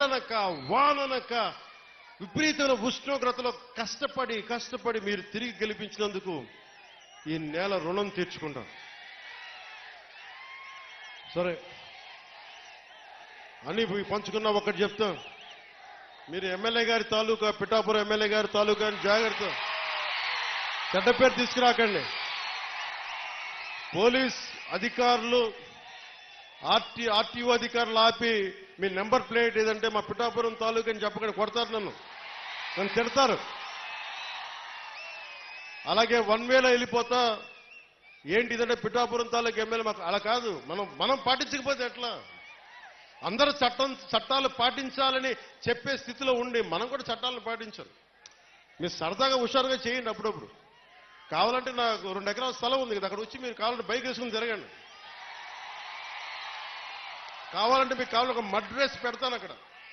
ఎండనక వాననక విపరీతమైన ఉష్ణోగ్రతలో కష్టపడి మీరు తిరిగి గెలిపించినందుకు ఈ నేల రుణం తీర్చుకుంటాం. సరే అని పంచుకున్నా ఒకటి చెప్తా, మీరు ఎమ్మెల్యే గారి తాలూకా పిఠాపురం ఎమ్మెల్యే గారి తాలూకా అని జాగ్రత్త, చెడ్డ పేరు తీసుకురాకండి. పోలీస్ అధికారులు ఆర్టీఓ అధికారులు ఆపి మీ నెంబర్ ప్లేట్ ఏదంటే మా పిఠాపురం తాలూకా అని చెప్పకుండా కొడతారు, నన్ను తిడతారు. అలాగే 1 వేలో వెళ్ళిపోతా ఏంటి ఇదంటే పిఠాపురం తాలూకా ఎమ్మెల్యే మాకు అలా కాదు. మనం పాటించకపోతే ఎట్లా? అందరూ చట్టాలు పాటించాలని చెప్పే స్థితిలో ఉండి మనం కూడా చట్టాలను పాటించాలి. మీరు సరదాగా హుషారుగా చేయండి. అప్పుడప్పుడు కావాలంటే నాకు 2 ఎకరాల స్థలం ఉంది కదా, అక్కడ వచ్చి మీరు కావాలంటే బైక్ వేసుకుని తిరగండి. కావాలంటే మీకు కావాలంటే ఒక మడ్ రేస్ పెడతాను అక్కడ.